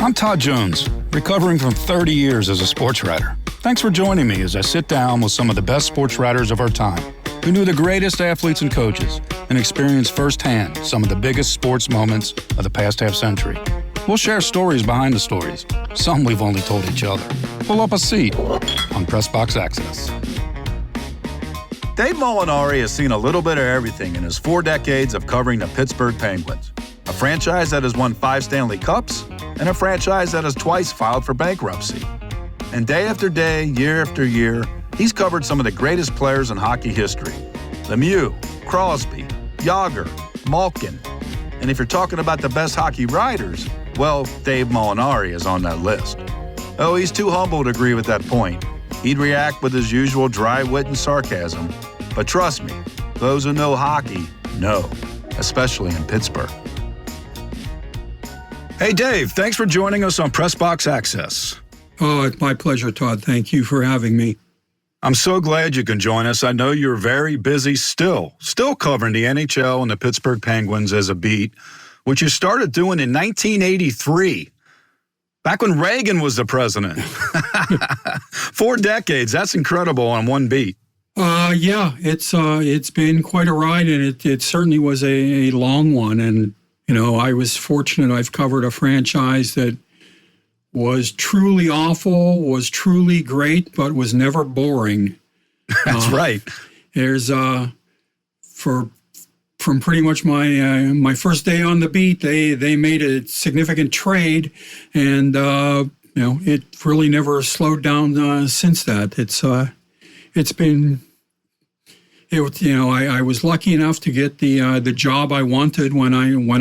I'm Todd Jones, recovering from 30 years as a sports writer. Thanks for joining me as I sit down with some of the best sports writers of our time, who knew the greatest athletes and coaches and experienced firsthand some of the biggest sports moments of the past half century. We'll share stories behind the stories, some we've only told each other. Pull up a seat on Press Box Access. Dave Molinari has seen a little bit of everything in his 4 decades of covering the Pittsburgh Penguins, a franchise that has won 5 Stanley Cups and a franchise that has twice filed for bankruptcy. And day after day, year after year, he's covered some of the greatest players in hockey history. Lemieux, Crosby, Jágr, Malkin. And if you're talking about the best hockey writers, well, Dave Molinari is on that list. Oh, he's too humble to agree with that point. He'd react with his usual dry wit and sarcasm. But trust me, those who know hockey know, especially in Pittsburgh. Hey, Dave, thanks for joining us on Press Box Access. Oh, it's my pleasure, Todd. Thank you for having me. I'm so glad you can join us. I know you're very busy still covering the NHL and the Pittsburgh Penguins as a beat, which you started doing in 1983, back when Reagan was the president. 4 decades, that's incredible on one beat. Yeah, it's been quite a ride, and it certainly was a long one. And, you know, I was fortunate. I've covered a franchise that was truly awful, was truly great, but was never boring. That's right. There's from pretty much my first day on the beat, they made a significant trade, and it really never slowed down since that. I was lucky enough to get the job I wanted when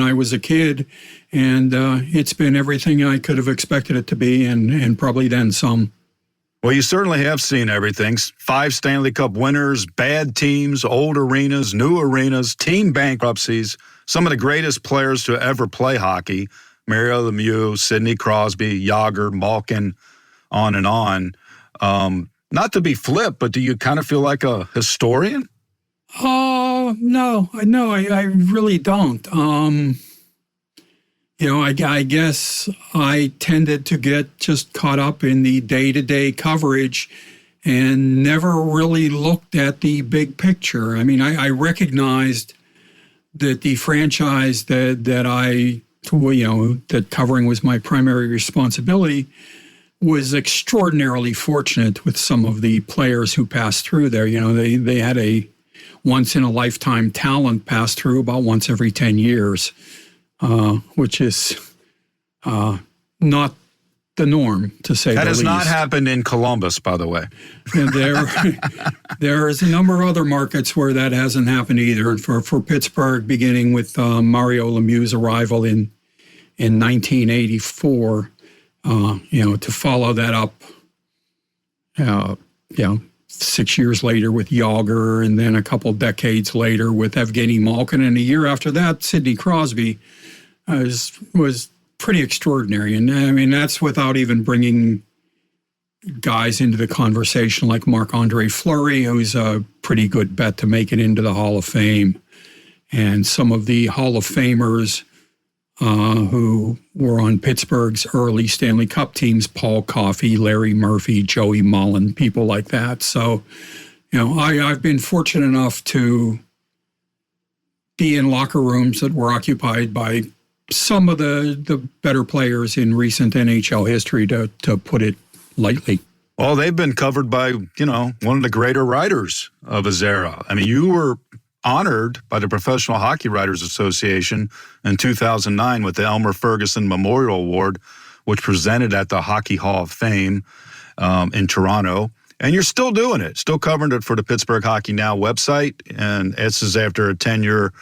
I was a kid, and it's been everything I could have expected it to be, and probably then some. Well, you certainly have seen everything. 5 Stanley Cup winners, bad teams, old arenas, new arenas, team bankruptcies, some of the greatest players to ever play hockey, Mario Lemieux, Sidney, Crosby, Jágr, Malkin, on and on. Not to be flip, but do you kind of feel like a historian? No, I really don't. I guess I tended to get just caught up in the day-to-day coverage and never really looked at the big picture. I mean, I recognized that the franchise that covering was my primary responsibility was extraordinarily fortunate with some of the players who passed through there. You know, they had a once-in-a-lifetime talent pass through about once every 10 years. Which is not the norm, to say the least. That has not happened in Columbus, by the way. And there's a number of other markets where that hasn't happened either. For Pittsburgh, beginning with Mario Lemieux's arrival in 1984, to follow that up, 6 years later with Jágr, and then a couple decades later with Evgeny Malkin, and a year after that, Sidney Crosby was pretty extraordinary. And I mean, that's without even bringing guys into the conversation like Marc-Andre Fleury, who's a pretty good bet to make it into the Hall of Fame, and some of the Hall of Famers who were on Pittsburgh's early Stanley Cup teams, Paul Coffey, Larry Murphy, Joey Mullen, people like that. So, I've been fortunate enough to be in locker rooms that were occupied by some of the better players in recent NHL history, to put it lightly. Well, they've been covered by, one of the greater writers of his era. I mean, you were honored by the Professional Hockey Writers Association in 2009 with the Elmer Ferguson Memorial Award, which presented at the Hockey Hall of Fame in Toronto. And you're still doing it, still covering it for the Pittsburgh Hockey Now website. And this is after a tenure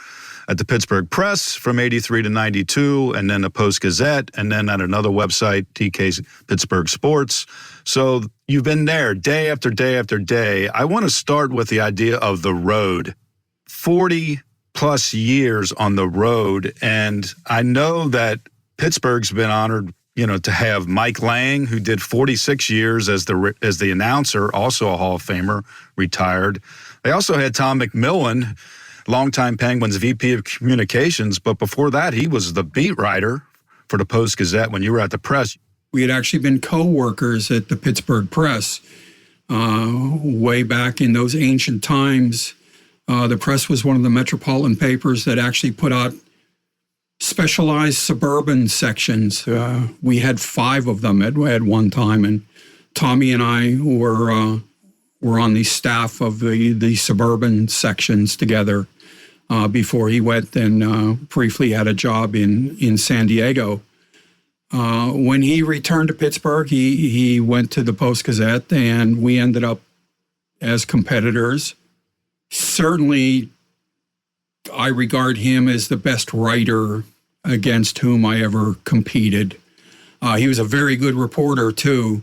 at the Pittsburgh Press from 83 to 92, and then the Post-Gazette, and then at another website, TK Pittsburgh Sports. So you've been there day after day after day. I want to start with the idea of the road. 40 plus years on the road. And I know that Pittsburgh's been honored, to have Mike Lang, who did 46 years as the announcer, also a Hall of Famer, retired. They also had Tom McMillan, longtime Penguins VP of Communications, but before that, he was the beat writer for the Post-Gazette when you were at the press. We had actually been co-workers at the Pittsburgh Press way back in those ancient times. The Press was one of the metropolitan papers that actually put out specialized suburban sections. We had 5 of them at one time, and Tommy and I were on the staff of the suburban sections together before he went and briefly had a job in San Diego. When he returned to Pittsburgh, he went to the Post-Gazette, and we ended up as competitors. Certainly, I regard him as the best writer against whom I ever competed. He was a very good reporter, too.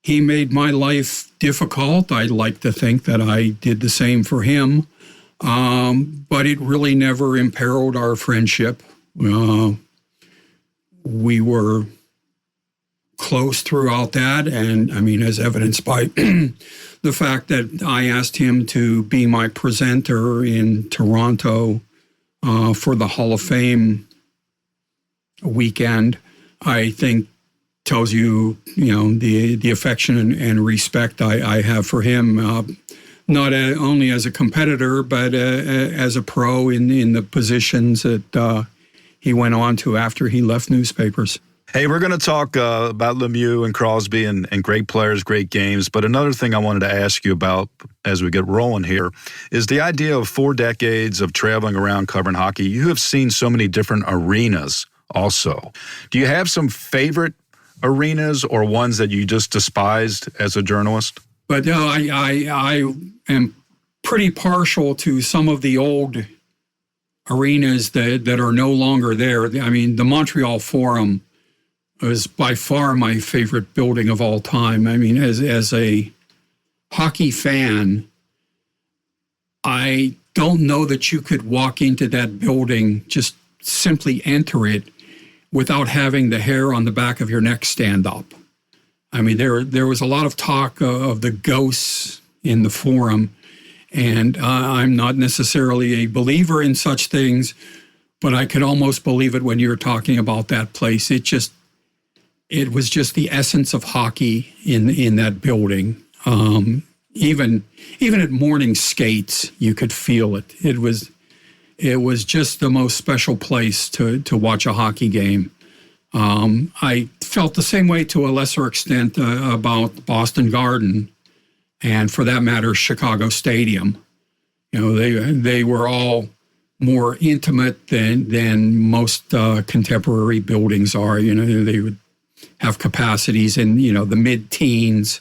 He made my life difficult. I like to think that I did the same for him, but it really never imperiled our friendship. We were close throughout that, and I mean, as evidenced by the fact that I asked him to be my presenter in Toronto for the Hall of Fame weekend, I think tells you, the affection and respect I have for him, not only as a competitor, but as a pro in the positions that he went on to after he left newspapers. Hey, we're going to talk about Lemieux and Crosby and great players, great games. But another thing I wanted to ask you about as we get rolling here is the idea of 4 decades of traveling around covering hockey. You have seen so many different arenas also. Do you have some favorite arenas or ones that you just despised as a journalist? But I am pretty partial to some of the old arenas that are no longer there. I mean, the Montreal Forum was by far my favorite building of all time. I mean, as a hockey fan, I don't know that you could walk into that building, just simply enter it, without having the hair on the back of your neck stand up. I mean, there was a lot of talk of the ghosts in the Forum, and I'm not necessarily a believer in such things, but I could almost believe it when you're talking about that place. It was just the essence of hockey in that building. Even at morning skates, you could feel it. It was just the most special place to watch a hockey game. I felt the same way to a lesser extent about Boston Garden, and for that matter, Chicago Stadium. They were all more intimate than most contemporary buildings are. They would have capacities in the mid-teens.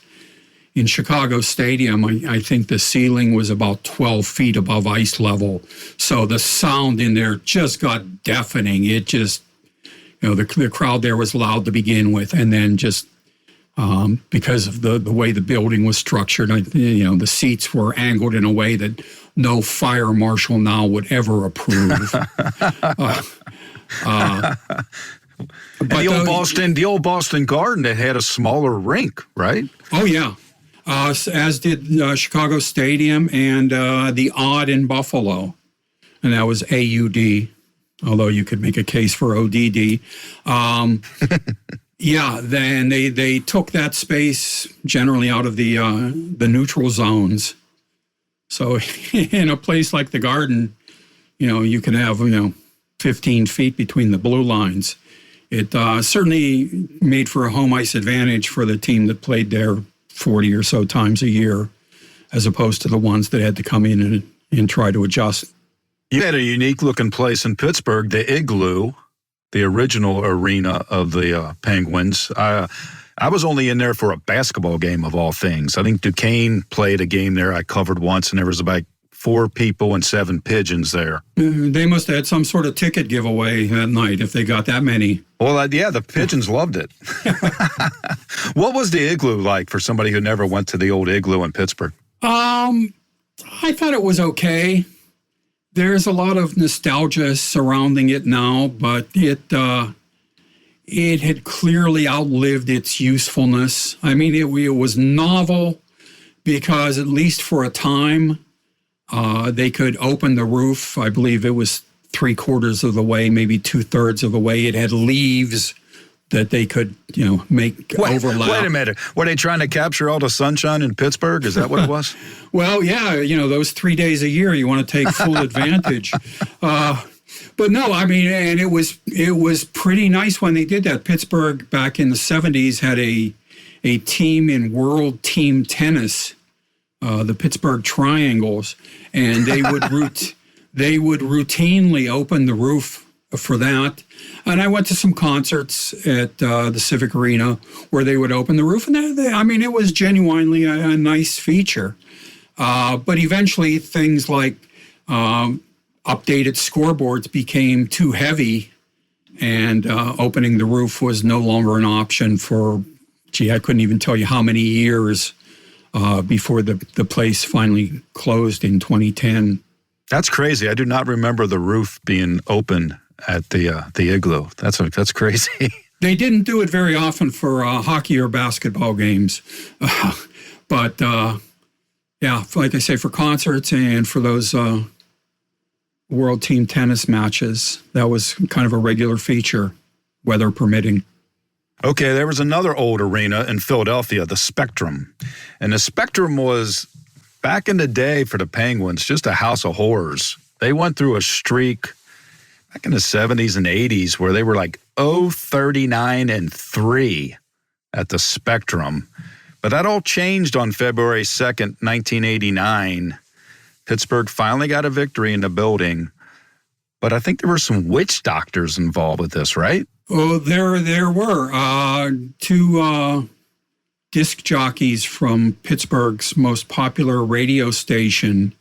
In Chicago Stadium, I think the ceiling was about 12 feet above ice level. So the sound in there just got deafening. It just, the crowd there was loud to begin with. And then just because of the way the building was structured, the seats were angled in a way that no fire marshal now would ever approve. The old Boston Garden that had a smaller rink, right? Oh, yeah. As did Chicago Stadium and the Odd in Buffalo. And that was AUD, although you could make a case for ODD. Yeah, then they took that space generally out of the neutral zones. So in a place like the Garden, you can have, 15 feet between the blue lines. It certainly made for a home ice advantage for the team that played there 40 or so times a year, as opposed to the ones that had to come in and try to adjust. You had a unique-looking place in Pittsburgh, the Igloo, the original arena of the Penguins. I was only in there for a basketball game of all things. I think Duquesne played a game there I covered once, and there was about 4 people and 7 pigeons there. They must have had some sort of ticket giveaway that night if they got that many. Well, yeah, the pigeons loved it. What was the Igloo like for somebody who never went to the old Igloo in Pittsburgh? I thought it was okay. There's a lot of nostalgia surrounding it now, but it had clearly outlived its usefulness. I mean, it was novel because at least for a time, they could open the roof. I believe it was 3/4 of the way, maybe 2/3 of the way. It had leaves that they could, make overlap. Wait a minute. Were they trying to capture all the sunshine in Pittsburgh? Is that what it was? Well, yeah, those 3 days a year, you want to take full advantage. But no, I mean, and it was pretty nice when they did that. Pittsburgh back in the 70s had a team in world team tennis, the Pittsburgh Triangles, and they would routinely open the roof for that. And I went to some concerts at the Civic Arena where they would open the roof, and it was genuinely a nice feature. But eventually, things like updated scoreboards became too heavy, and opening the roof was no longer an option for, I couldn't even tell you how many years before the place finally closed in 2010. That's crazy. I do not remember the roof being open at the Igloo. That's crazy. They didn't do it very often for hockey or basketball games. But, like I say, for concerts and for those world team tennis matches, that was kind of a regular feature, weather permitting. Okay, there was another old arena in Philadelphia, the Spectrum. And the Spectrum was, back in the day for the Penguins, just a house of horrors. They went through a streak back in the 70s and 80s where they were like 0-39-3 at the Spectrum. But that all changed on February 2nd, 1989. Pittsburgh finally got a victory in the building. But I think there were some witch doctors involved with this, right? Oh, there were. Two disc jockeys from Pittsburgh's most popular radio station,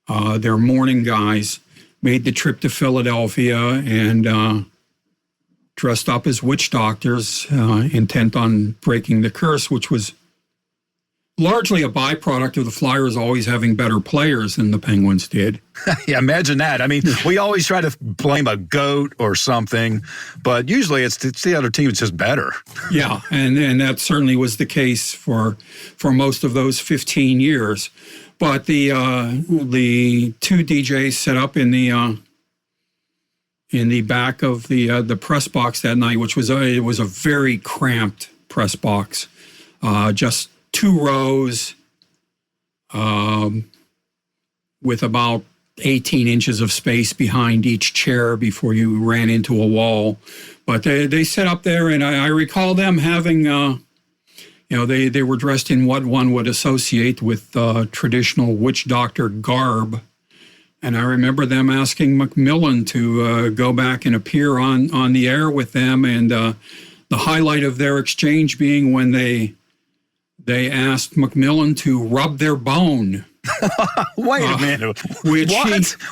their morning guys, made the trip to Philadelphia and dressed up as witch doctors, intent on breaking the curse, which was largely a byproduct of the Flyers always having better players than the Penguins did. Yeah, imagine that. I mean, we always try to blame a goat or something, but usually it's the other team that's just better. Yeah, and that certainly was the case for most of those 15 years. But the two DJs set up in the back of the press box that night, which was a very cramped press box, just 2 rows, with about 18 inches of space behind each chair before you ran into a wall. But they set up there, and I recall them having, they were dressed in what one would associate with traditional witch doctor garb. And I remember them asking McMillan to go back and appear on the air with them, and the highlight of their exchange being when they asked McMillan to rub their bone. Wait a minute.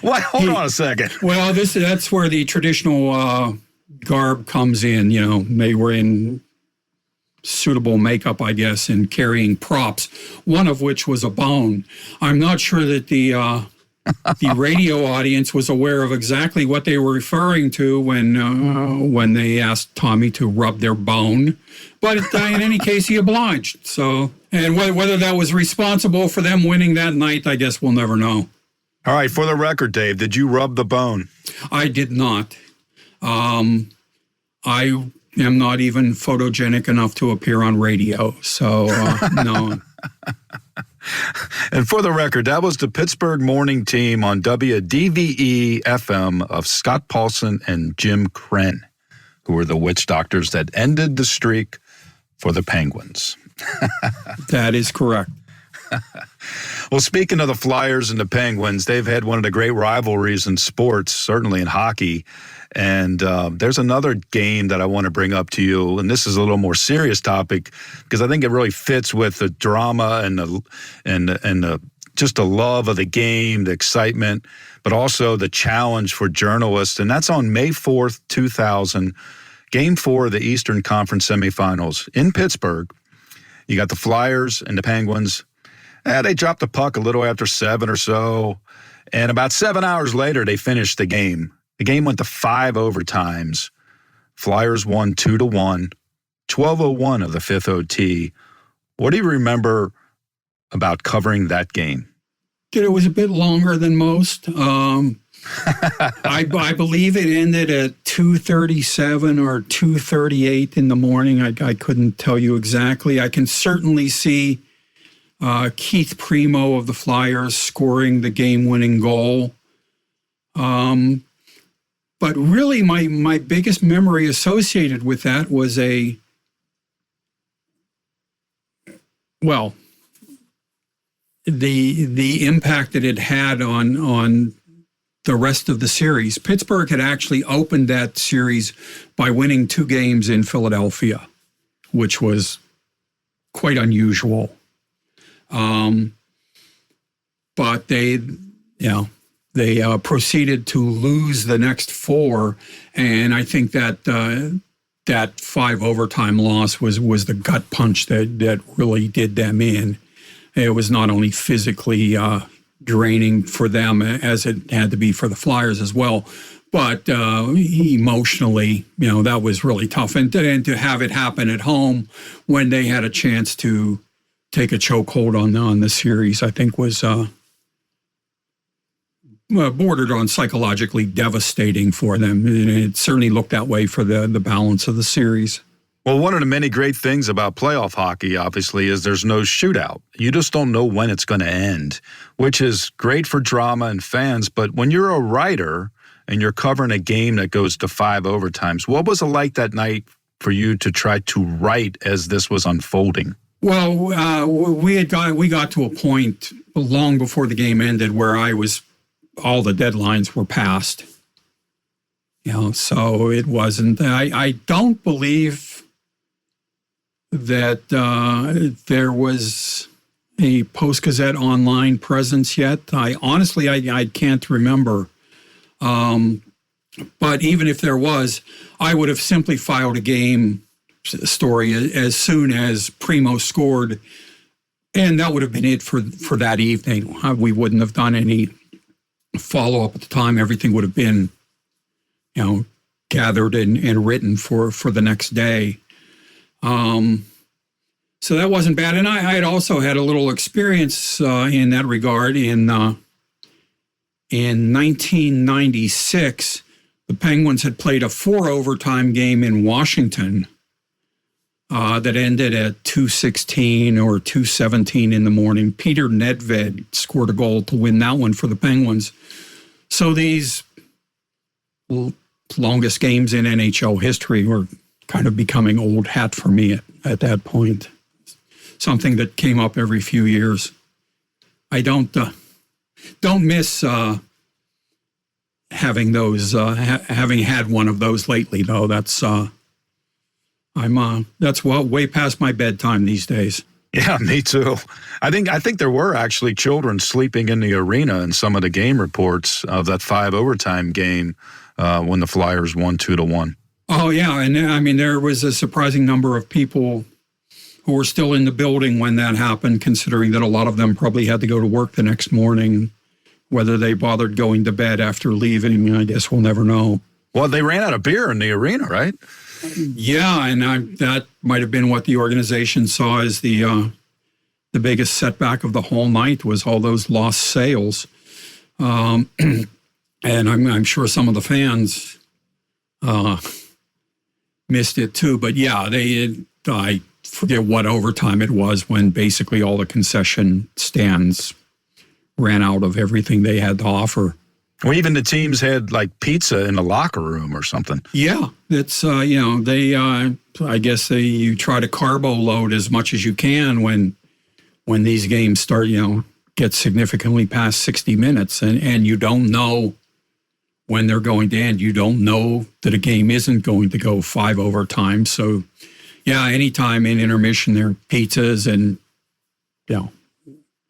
What? Hold on a second. Well, that's where the traditional garb comes in. They were in suitable makeup, I guess, and carrying props, one of which was a bone. I'm not sure that the radio audience was aware of exactly what they were referring to when they asked Tommy to rub their bone. But in any case, he obliged. So, and whether that was responsible for them winning that night, I guess we'll never know. All right, for the record, Dave, did you rub the bone? I did not. I am not even photogenic enough to appear on radio, so no. And for the record, that was the Pittsburgh morning team on WDVE-FM of Scott Paulson and Jim Krenn, who were the witch doctors that ended the streak for the Penguins. That is correct. Well, speaking of the Flyers and the Penguins, they've had one of the great rivalries in sports, certainly in hockey. And there's another game that I want to bring up to you, and this is a little more serious topic because I think it really fits with the drama and the just the love of the game, the excitement, but also the challenge for journalists. And that's on May 4th, 2000, Game 4 of the Eastern Conference semifinals in Pittsburgh. You got the Flyers and the Penguins. They dropped the puck a little after 7 or so, and about 7 hours later, they finished the game. The game went to 5 overtimes. Flyers won 2-1, 12:01 of the 5th OT. What do you remember about covering that game? It was a bit longer than most. I believe it ended at 2:37 or 2:38 in the morning. I couldn't tell you exactly. I can certainly see Keith Primo of the Flyers scoring the game-winning goal. But really, my biggest memory associated with that was the impact that it had on the rest of the series. Pittsburgh had actually opened that series by winning 2 games in Philadelphia, which was quite unusual. But they proceeded to lose the next 4, and I think that that 5 overtime loss was the gut punch that really did them in. It was not only physically draining for them as it had to be for the Flyers as well, but emotionally, that was really tough. And to have it happen at home when they had a chance to take a chokehold on the series, I think was bordered on psychologically devastating for them. And it certainly looked that way for the balance of the series. Well, one of the many great things about playoff hockey, obviously, is there's no shootout. You just don't know when it's going to end, which is great for drama and fans. But when you're a writer and you're covering a game that goes to 5 overtimes, what was it like that night for you to try to write as this was unfolding? Well, we got to a point long before the game ended where all the deadlines were passed. So it wasn't. I don't believe that there was a Post-Gazette online presence yet. I can't remember. But even if there was, I would have simply filed a game story as soon as Primo scored, and that would have been it for that evening. We wouldn't have done any follow-up at the time. Everything would have been, gathered and written for the next day. So that wasn't bad. And I had also had a little experience in that regard. In 1996, the Penguins had played a 4-overtime game in Washington that ended at 2:16 or 2:17 in the morning. Peter Nedved scored a goal to win that one for the Penguins. So these longest games in NHL history were kind of becoming old hat for me at that point. Something that came up every few years. I don't miss having those. Having had one of those lately, though. That's way past my bedtime these days. Yeah, me too. I think there were actually children sleeping in the arena in some of the game reports of that 5 overtime game when the Flyers won 2-1. Oh yeah, and I mean there was a surprising number of people who were still in the building when that happened, considering that a lot of them probably had to go to work the next morning. Whether they bothered going to bed after leaving, I guess we'll never know. Well, they ran out of beer in the arena, right? Yeah, and that might have been what the organization saw as the biggest setback of the whole night was all those lost sales. And I'm sure some of the fans missed it too. But yeah, I forget what overtime it was when basically all the concession stands ran out of everything they had to offer. Well, even the teams had like pizza in the locker room or something. Yeah, it's I guess you try to carbo load as much as you can when these games start, get significantly past 60 minutes, and you don't know when they're going to end. You don't know that a game isn't going to go 5 overtime. So, yeah, anytime in intermission there are pizzas and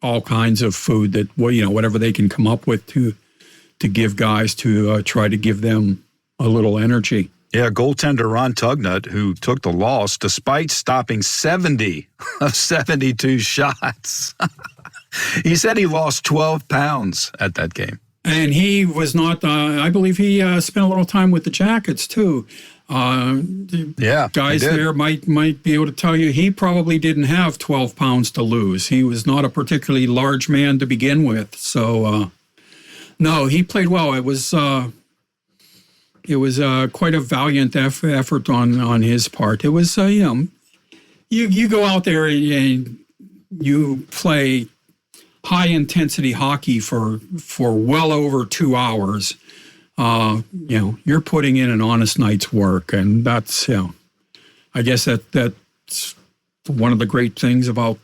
all kinds of food that whatever they can come up with to give guys to try to give them a little energy. Yeah, goaltender Ron Tugnut, who took the loss despite stopping 70 of 72 shots. He said he lost 12 pounds at that game. And he was not, I believe he spent a little time with the Jackets too. Guys there might be able to tell you he probably didn't have 12 pounds to lose. He was not a particularly large man to begin with. So No, he played well. It was quite a valiant effort on his part. It was, you go out there and you play high-intensity hockey for well over 2 hours. You're putting in an honest night's work, and that's, I guess that's one of the great things about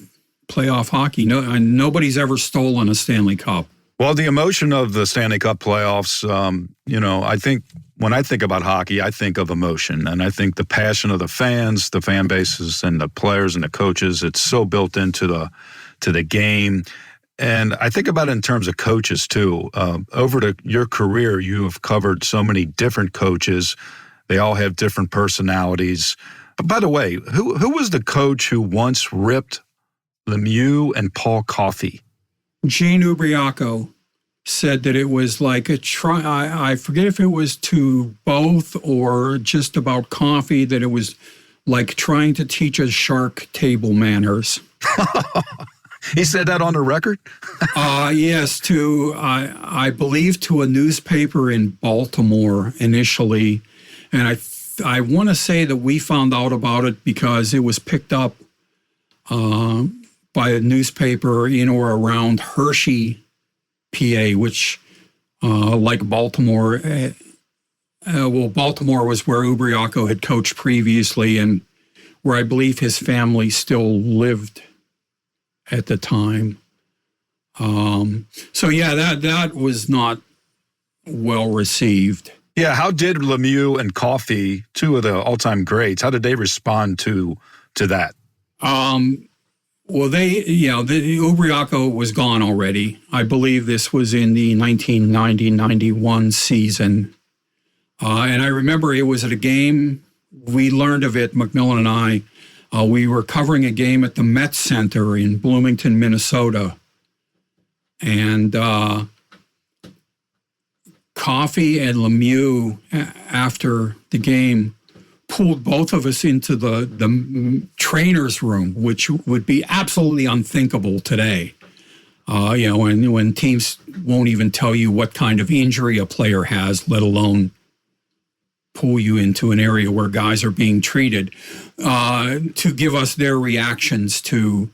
playoff hockey. Nobody's ever stolen a Stanley Cup. Well, the emotion of the Stanley Cup playoffs, I think when I think about hockey, I think of emotion. And I think the passion of the fans, the fan bases, and the players and the coaches, it's so built into the game. And I think about it in terms of coaches, too. Over your career, you have covered so many different coaches. They all have different personalities. But by the way, who was the coach who once ripped Lemieux and Paul Coffey? Gene Ubriaco said that it was like I forget if it was to both or just about coffee, that it was like trying to teach a shark table manners. He said that on the record? Yes, I believe to a newspaper in Baltimore initially. And I want to say that we found out about it because it was picked up by a newspaper in or around Hershey, PA, which, like Baltimore, Baltimore was where Ubriaco had coached previously and where I believe his family still lived at the time. That was not well received. Yeah, how did Lemieux and Coffey, two of the all-time greats, how did they respond to that? Well, the Ubriaco was gone already. I believe this was in the 1990-91 season. And I remember it was at a game. We learned of it, McMillan and I. We were covering a game at the Met Center in Bloomington, Minnesota. And Coffey and Lemieux, after the game, pulled both of us into the trainer's room, which would be absolutely unthinkable today. When teams won't even tell you what kind of injury a player has, let alone pull you into an area where guys are being treated, to give us their reactions to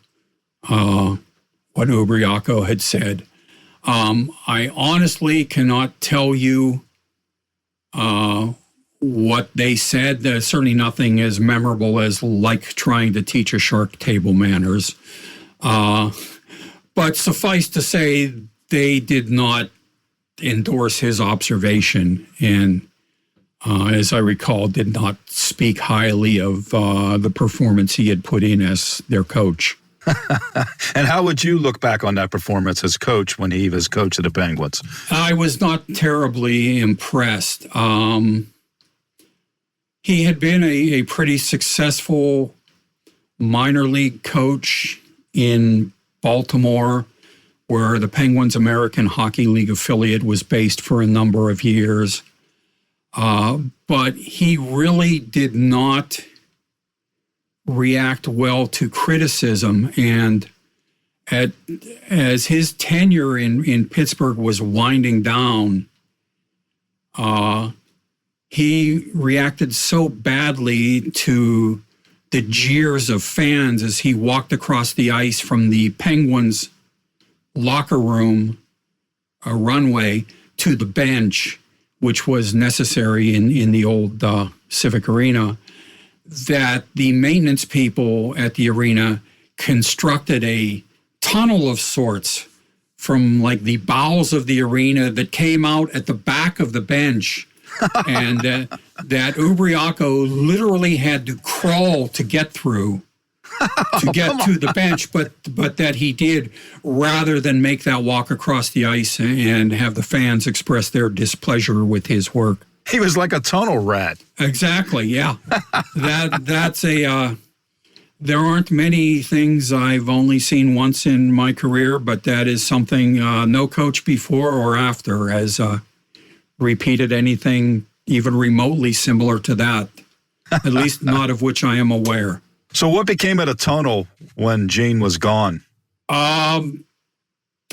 what Ubriaco had said. I honestly cannot tell you what they said. There's certainly nothing as memorable as like trying to teach a shark table manners. But suffice to say, they did not endorse his observation and, as I recall, did not speak highly of the performance he had put in as their coach. And how would you look back on that performance as coach when he was coach of the Penguins? I was not terribly impressed. He had been a pretty successful minor league coach in Baltimore, where the Penguins American Hockey League affiliate was based for a number of years. But he really did not react well to criticism. And as his tenure in Pittsburgh was winding down, he reacted so badly to the jeers of fans as he walked across the ice from the Penguins locker room, a runway, to the bench, which was necessary in the old Civic Arena, that the maintenance people at the arena constructed a tunnel of sorts from like the bowels of the arena that came out at the back of the bench. And that Ubriaco literally had to crawl to get through, to get to the bench, but that he did, rather than make that walk across the ice and have the fans express their displeasure with his work. He was like a tunnel rat. Exactly, yeah. That's a... There aren't many things I've only seen once in my career, but that is something no coach before or after has repeated anything even remotely similar to that, at least not of which I am aware. So what became of the tunnel when Gene was gone?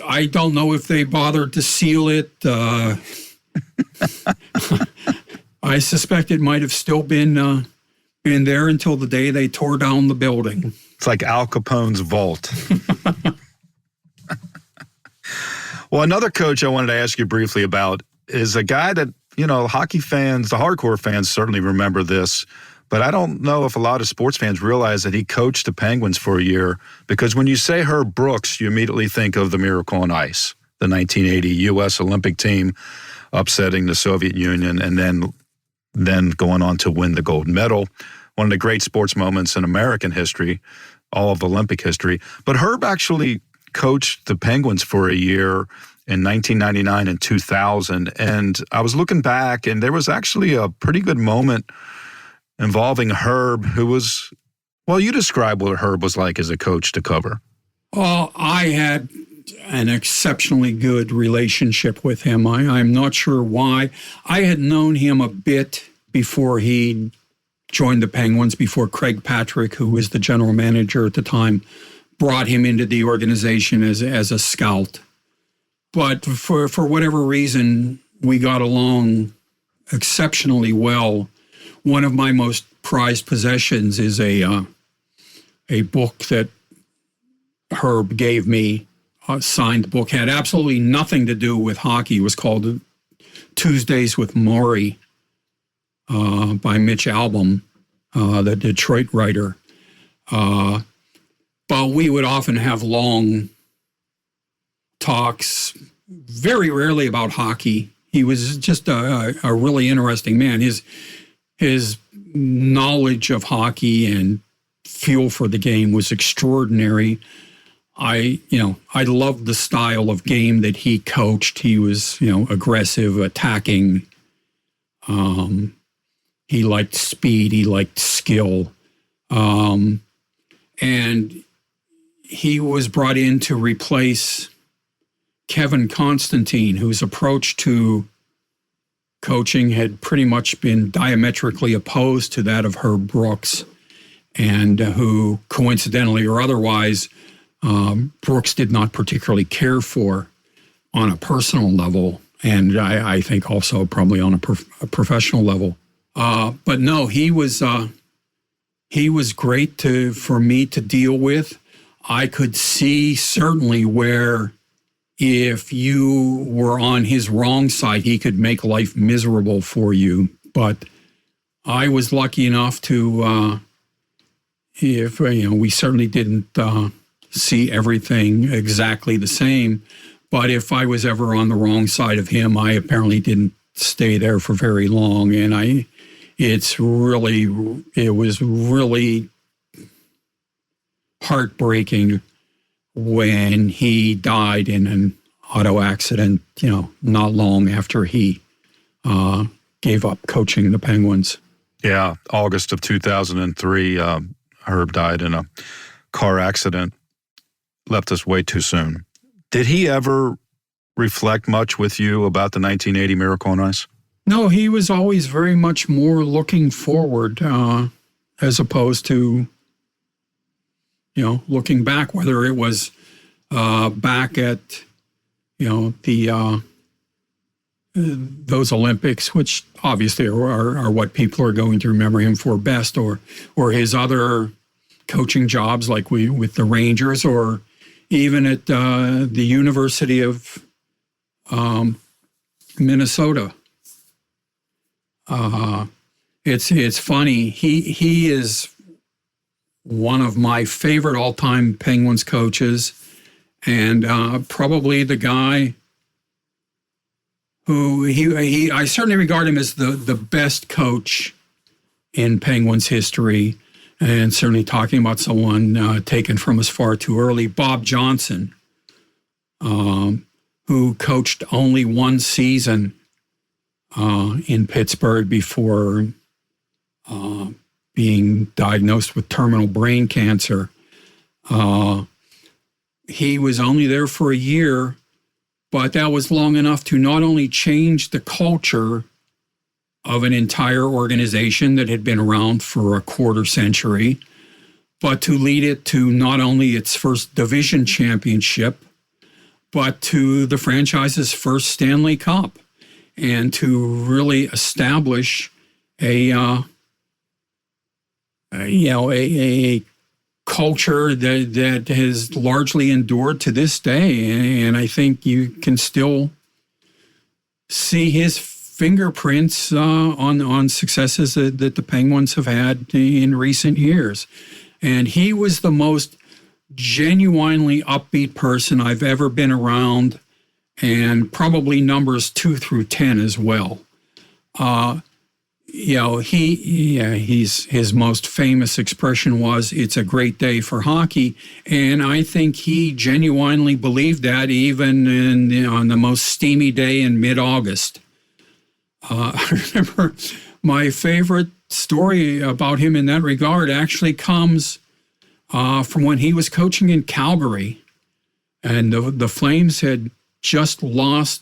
I don't know if they bothered to seal it. I suspect it might have still been there until the day they tore down the building. It's like Al Capone's vault. Well, another coach I wanted to ask you briefly about is a guy that, hockey fans, the hardcore fans certainly remember this, but I don't know if a lot of sports fans realize that he coached the Penguins for a year, because when you say Herb Brooks, you immediately think of the Miracle on Ice, the 1980 U.S. Olympic team upsetting the Soviet Union and then going on to win the gold medal. One of the great sports moments in American history, all of Olympic history. But Herb actually coached the Penguins for a year in 1999 and 2000. And I was looking back, and there was actually a pretty good moment involving Herb, who was, well, you describe what Herb was like as a coach to cover. Well, I had an exceptionally good relationship with him. I'm not sure why. I had known him a bit before he joined the Penguins, before Craig Patrick, who was the general manager at the time, brought him into the organization as a scout. But for whatever reason, we got along exceptionally well. One of my most prized possessions is a book that Herb gave me, a signed book, had absolutely nothing to do with hockey. It was called Tuesdays with Maury by Mitch Albom, the Detroit writer. But we would often have long talks, very rarely about hockey. He was just a really interesting man. His knowledge of hockey and feel for the game was extraordinary. I loved the style of game that he coached. He was, aggressive, attacking. He liked speed. He liked skill. And he was brought in to replace Kevin Constantine, whose approach to coaching had pretty much been diametrically opposed to that of Herb Brooks, and who, coincidentally or otherwise, Brooks did not particularly care for on a personal level, and I think also probably on a professional level. But no, he was great for me to deal with. I could see certainly where, if you were on his wrong side, he could make life miserable for you. But I was lucky enough to, we certainly didn't see everything exactly the same. But if I was ever on the wrong side of him, I apparently didn't stay there for very long. And it was really heartbreaking when he died in an auto accident, not long after he gave up coaching the Penguins. Yeah, August of 2003, Herb died in a car accident, left us way too soon. Did he ever reflect much with you about the 1980 Miracle on Ice? No, he was always very much more looking forward as opposed to, looking back, whether it was back at, those Olympics, which obviously are what people are going to remember him for best, or his other coaching jobs like with the Rangers, or even at the University of Minnesota. It's funny. He is one of my favorite all-time Penguins coaches, and probably the guy who I certainly regard him as the best coach in Penguins history, and certainly talking about someone taken from us far too early, Bob Johnson, who coached only one season in Pittsburgh before being diagnosed with terminal brain cancer. He was only there for a year, but that was long enough to not only change the culture of an entire organization that had been around for a quarter century, but to lead it to not only its first division championship, but to the franchise's first Stanley Cup, and to really establish a culture that has largely endured to this day. And I think you can still see his fingerprints on successes that the Penguins have had in recent years. And he was the most genuinely upbeat person I've ever been around, and probably numbers 2 through 10 as well. His most famous expression was, "It's a great day for hockey," and I think he genuinely believed that even on the most steamy day in mid-August. I remember my favorite story about him in that regard actually comes from when he was coaching in Calgary, and the Flames had just lost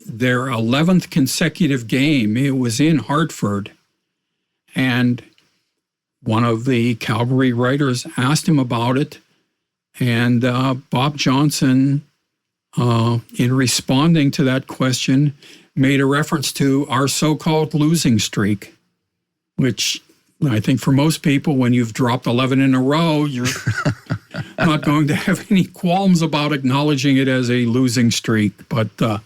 their 11th consecutive game. It was in Hartford, and one of the Calgary writers asked him about it, and Bob Johnson, in responding to that question, made a reference to our so-called losing streak, which I think for most people, when you've dropped 11 in a row, you're not going to have any qualms about acknowledging it as a losing streak. But that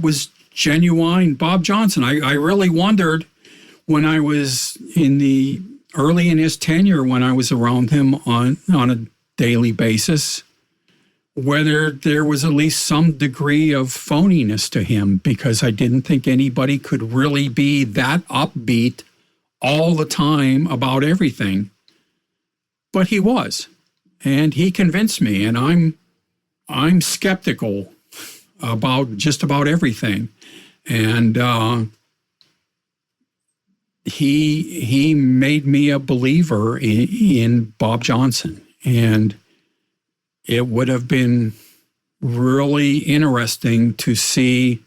was genuine Bob Johnson. I really wondered when I was early in his tenure, when I was around him on a daily basis, whether there was at least some degree of phoniness to him, because I didn't think anybody could really be that upbeat all the time about everything. But he was, and he convinced me, and I'm skeptical about just about everything. And he made me a believer in Bob Johnson, and it would have been really interesting to see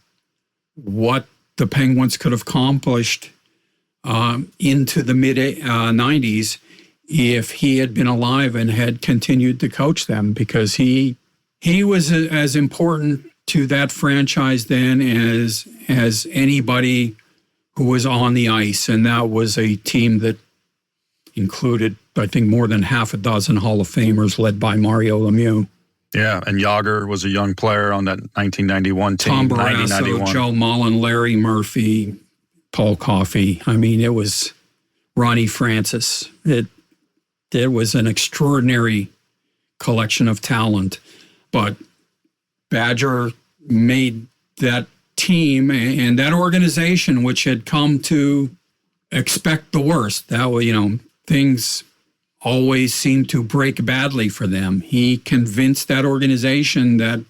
what the Penguins could have accomplished into the mid-90s if he had been alive and had continued to coach them, because he was as important to that franchise then as anybody who was on the ice. And that was a team that included, I think, more than half a dozen Hall of Famers led by Mario Lemieux. Yeah, and Yager was a young player on that 1991 team. Tom Barrasso, Joe Mullen, Larry Murphy, Paul Coffey. I mean, it was Ronnie Francis. It was an extraordinary collection of talent. But Badger made that team and that organization, which had come to expect the worst. Things always seemed to break badly for them. He convinced that organization that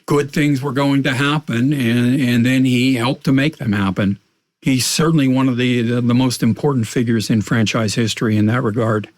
good things were going to happen, and then he helped to make them happen. He's certainly one of the most important figures in franchise history in that regard.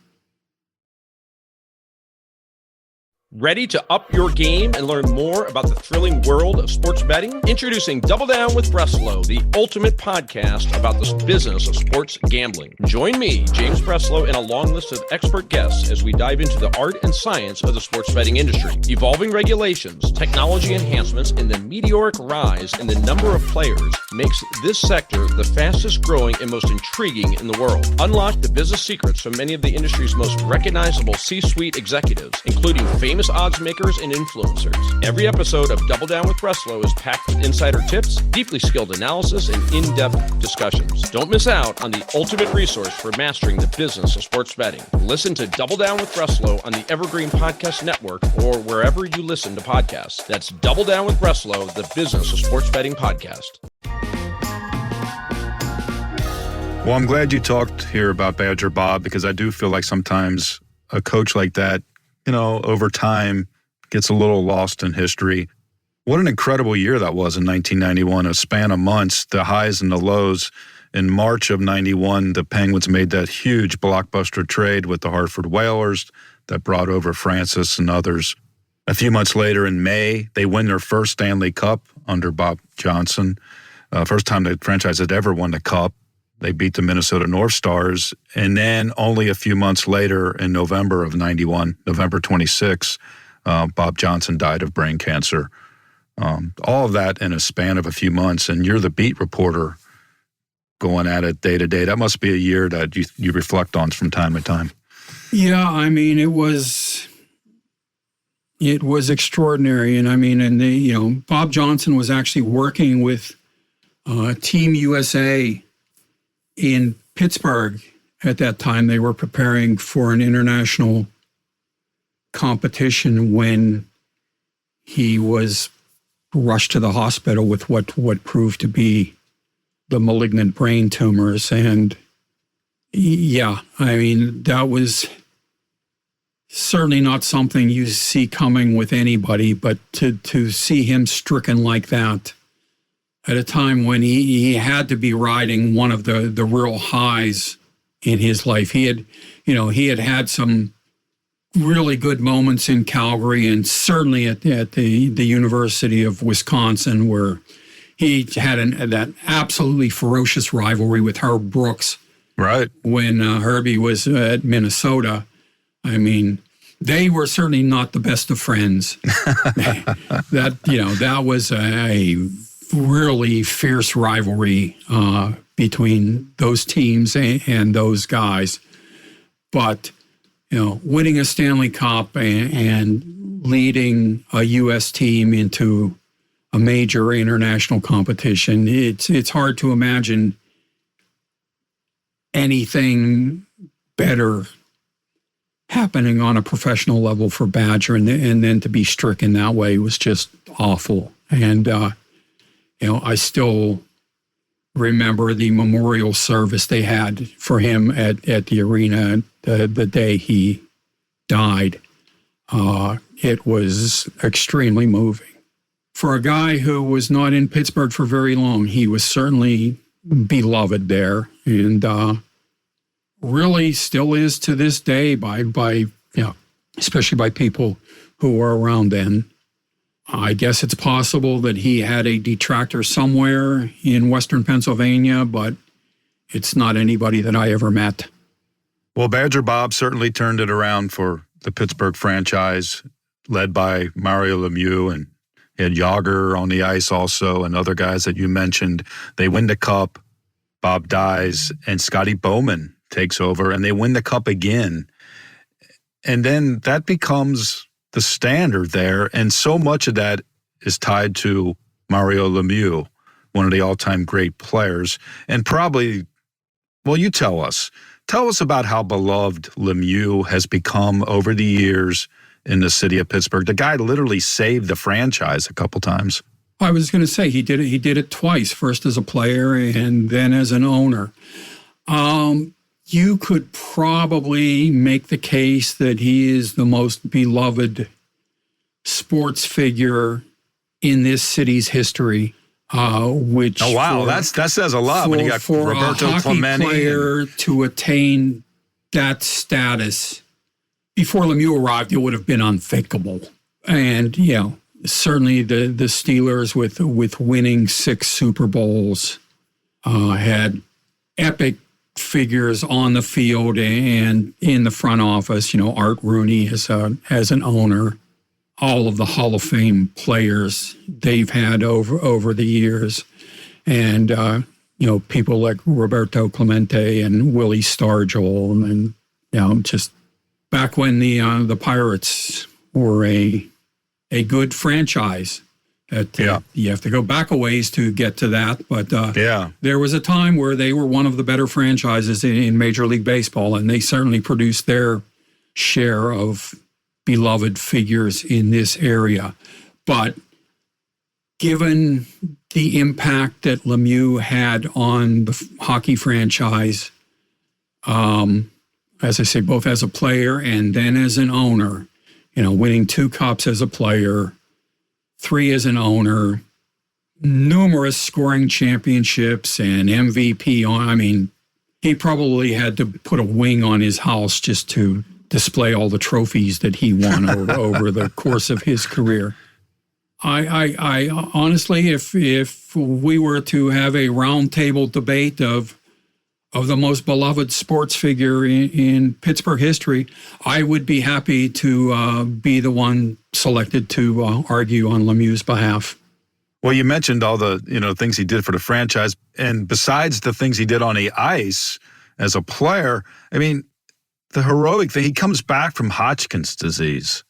Ready to up your game and learn more about the thrilling world of sports betting? Introducing Double Down with Breslow, the ultimate podcast about the business of sports gambling. Join me, James Breslow, and a long list of expert guests as we dive into the art and science of the sports betting industry. Evolving regulations, technology enhancements, and the meteoric rise in the number of players makes this sector the fastest growing and most intriguing in the world. Unlock the business secrets from many of the industry's most recognizable C-suite executives, including famous odds makers and influencers. Every episode of Double Down with Breslow is packed with insider tips, deeply skilled analysis, and in-depth discussions. Don't miss out on the ultimate resource for mastering the business of sports betting. Listen to Double Down with Breslow on the Evergreen Podcast Network or wherever you listen to podcasts. That's Double Down with Breslow, the business of sports betting podcast. Well, I'm glad you talked here about Badger Bob, because I do feel like sometimes a coach like that, over time gets a little lost in history. What an incredible year that was in 1991, a span of months, the highs and the lows. In March of 91, the Penguins made that huge blockbuster trade with the Hartford Whalers that brought over Francis and others. A few months later in May, they win their first Stanley Cup under Bob Johnson. First time the franchise had ever won the Cup. They beat the Minnesota North Stars. And then only a few months later in November of 91, November 26, Bob Johnson died of brain cancer. All of that in a span of a few months, and you're the beat reporter going at it day to day. That must be a year that you reflect on from time to time. Yeah, I mean, it was extraordinary. And Bob Johnson was actually working with Team USA in Pittsburgh at that time. They were preparing for an international competition when he was rushed to the hospital with what proved to be the malignant brain tumors. And yeah, I mean, that was certainly not something you see coming with anybody, but to see him stricken like that at a time when he had to be riding one of the real highs in his life. He had some really good moments in Calgary, and certainly at the University of Wisconsin, where he had that absolutely ferocious rivalry with Herb Brooks. Right. When Herbie was at Minnesota. I mean, they were certainly not the best of friends. That was a really fierce rivalry between those teams and those guys. But winning a Stanley Cup and leading a U.S. team into a major international competition, it's hard to imagine anything better happening on a professional level for Badger, and then to be stricken that way was just awful. And I still remember the memorial service they had for him at the arena the day he died. It was extremely moving. For a guy who was not in Pittsburgh for very long, he was certainly beloved there, and really still is to this day by especially by people who were around then. I guess it's possible that he had a detractor somewhere in Western Pennsylvania, but it's not anybody that I ever met. Well, Badger Bob certainly turned it around for the Pittsburgh franchise, led by Mario Lemieux, and he had Yager on the ice also, and other guys that you mentioned. They win the Cup, Bob dies, and Scotty Bowman takes over, and they win the Cup again. And then that becomes the standard there, and so much of that is tied to Mario Lemieux, one of the all-time great players. And probably, well, you tell us about how beloved Lemieux has become over the years in the city of Pittsburgh. The guy literally saved the franchise a couple times. I was going to say he did it twice, first as a player and then as an owner. You could probably make the case that he is the most beloved sports figure in this city's history. Which that says a lot when you got Roberto Clemente. For a hockey player to attain that status before Lemieux arrived, it would have been unthinkable. And certainly the Steelers with winning 6 Super Bowls had epic figures on the field and in the front office. Art Rooney as an owner, all of the Hall of Fame players they've had over the years, and people like Roberto Clemente and Willie Stargell, and just back when the Pirates were a good franchise. You have to go back a ways to get to that, but there was a time where they were one of the better franchises in Major League Baseball, and they certainly produced their share of beloved figures in this area. But given the impact that Lemieux had on the hockey franchise, as I say, both as a player and then as an owner, winning 2 cups as a player, 3 as an owner, numerous scoring championships and MVP on. I mean, he probably had to put a wing on his house just to display all the trophies that he won over the course of his career. I honestly, if we were to have a roundtable debate of of the most beloved sports figure in Pittsburgh history, I would be happy to be the one selected to argue on Lemieux's behalf. Well, you mentioned all the things he did for the franchise, and besides the things he did on the ice as a player, I mean, the heroic thing, he comes back from Hodgkin's disease,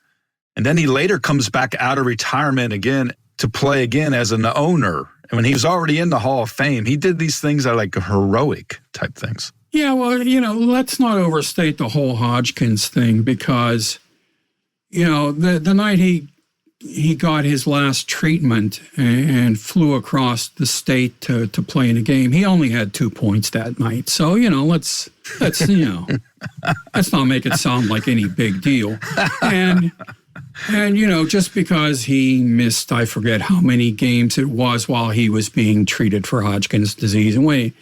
and then he later comes back out of retirement again to play again as an owner. And when he was already in the Hall of Fame, he did these things that are like heroic type things. Yeah, well, let's not overstate the whole Hodgkin's thing, because, the night he got his last treatment and flew across the state to play in a game, he only had 2 points that night. So, let's let's not make it sound like any big deal. And just because he missed, I forget how many games it was while he was being treated for Hodgkin's disease. And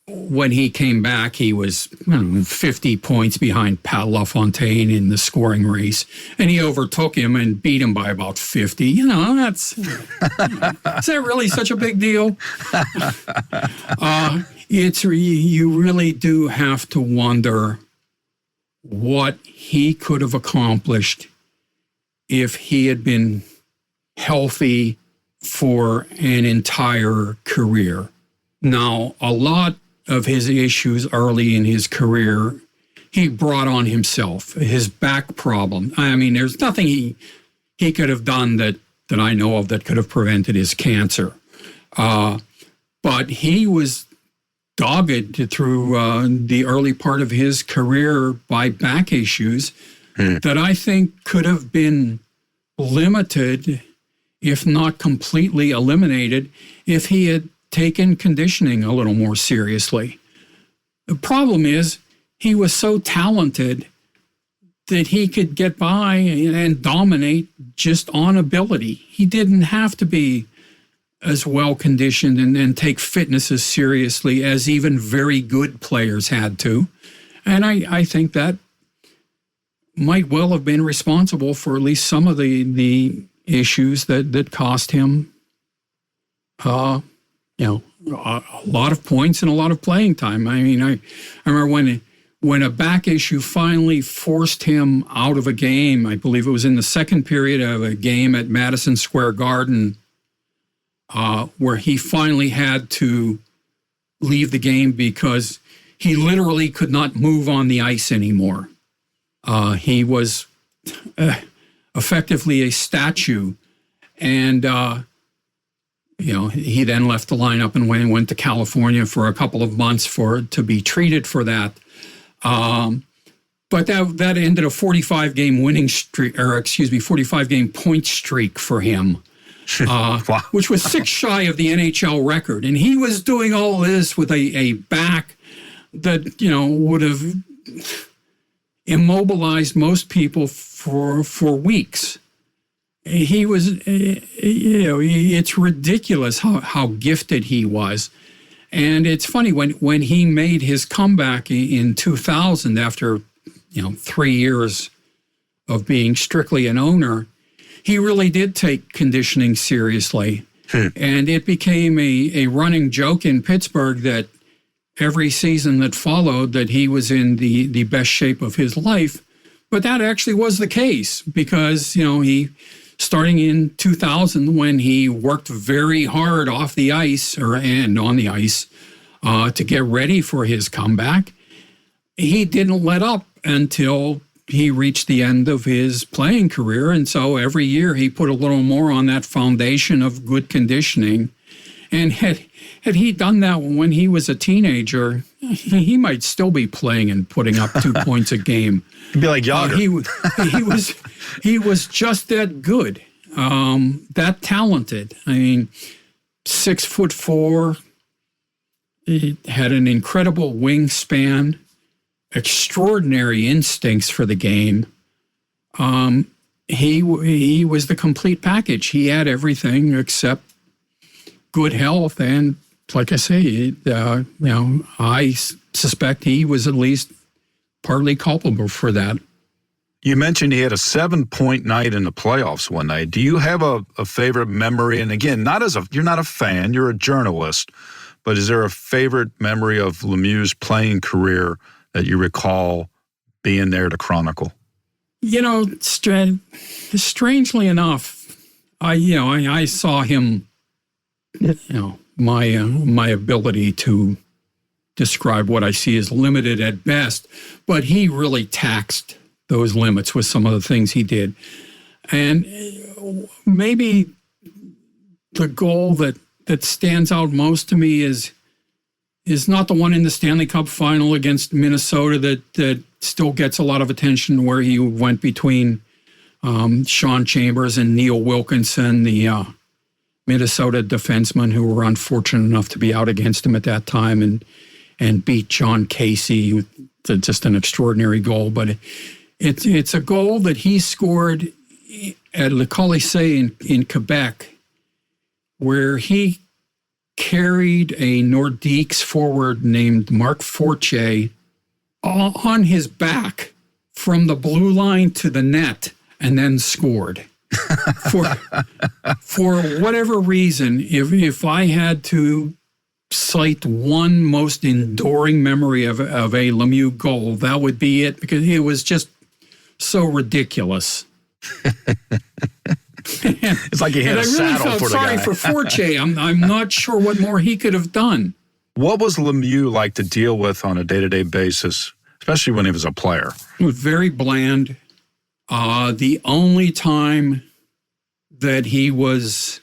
when he came back, he was 50 points behind Pat LaFontaine in the scoring race. And he overtook him and beat him by about 50. Is that really such a big deal? You really do have to wonder what he could have accomplished if he had been healthy for an entire career. Now, a lot of his issues early in his career, he brought on himself. His back problem. I mean, there's nothing he could have done that I know of that could have prevented his cancer. But he was dogged through the early part of his career by back issues that I think could have been limited, if not completely eliminated, if he had taken conditioning a little more seriously. The problem is he was so talented that he could get by and dominate just on ability. He didn't have to be as well-conditioned and take fitness as seriously as even very good players had to. And I think that might well have been responsible for at least some of the issues that cost him, a lot of points and a lot of playing time. I mean, I remember when a back issue finally forced him out of a game, I believe it was in the second period of a game at Madison Square Garden, where he finally had to leave the game because he literally could not move on the ice anymore. He was effectively a statue, and he then left the lineup and went to California for a couple of months to be treated for that. But that ended a 45-game winning streak, 45-game point streak for him. Wow. Which was 6 shy of the NHL record. And he was doing all this with a back that, would have immobilized most people for weeks. He was, it's ridiculous how gifted he was. And it's funny, when he made his comeback in 2000 after, 3 years of being strictly an owner, he really did take conditioning seriously. And it became a running joke in Pittsburgh that every season that followed that he was in the best shape of his life. But that actually was the case because, he, starting in 2000, when he worked very hard off the ice and on the ice to get ready for his comeback, he didn't let up until he reached the end of his playing career. And so every year he put a little more on that foundation of good conditioning. And had he done that when he was a teenager, he might still be playing and putting up 2 points a game. He'd be like Yager. He was just that good, that talented. I mean, 6'4", he had an incredible wingspan, extraordinary instincts for the game. He was the complete package. He had everything except good health, and like I say, I suspect he was at least partly culpable for that. You mentioned he had a 7-point night in the playoffs one night. Do you have a favorite memory? And again, you're not a fan, you're a journalist, but is there a favorite memory of Lemieux's playing career that you recall being there to chronicle? Strangely enough, I saw him, my ability to describe what I see as limited at best, but he really taxed those limits with some of the things he did. And maybe the goal that stands out most to me is not the one in the Stanley Cup final against Minnesota that still gets a lot of attention, where he went between Sean Chambers and Neil Wilkinson, the Minnesota defensemen who were unfortunate enough to be out against him at that time, and beat John Casey with just an extraordinary goal. But it's a goal that he scored at Le Colisée in Quebec, where he carried a Nordiques forward named Marc Fortier on his back from the blue line to the net and then scored. For whatever reason, if I had to cite one most enduring memory of a Lemieux goal, that would be it, because it was just so ridiculous. It's like he had a saddle for the guy. I really felt sorry for Fortier. I'm not sure what more he could have done. What was Lemieux like to deal with on a day-to-day basis, especially when he was a player? He was very bland. The only time that he was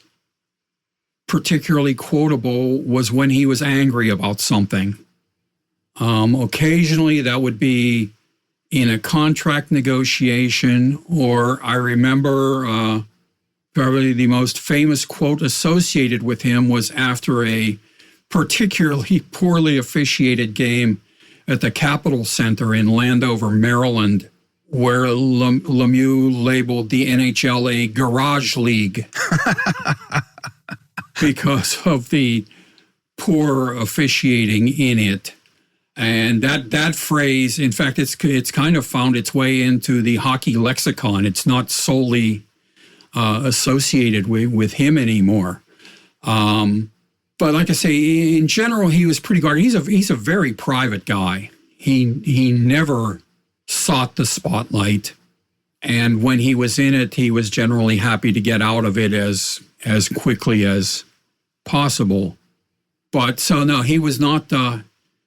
particularly quotable was when he was angry about something. Occasionally that would be in a contract negotiation, or I remember probably the most famous quote associated with him was after a particularly poorly officiated game at the Capitol Center in Landover, Maryland, where Lemieux labeled the NHL a garage league because of the poor officiating in it. And that phrase, in fact, it's kind of found its way into the hockey lexicon. It's not solely associated with him anymore. But like I say, in general, he was pretty guarded. He's a very private guy. He never sought the spotlight, and when he was in it, he was generally happy to get out of it as quickly as possible. But so no, he was not.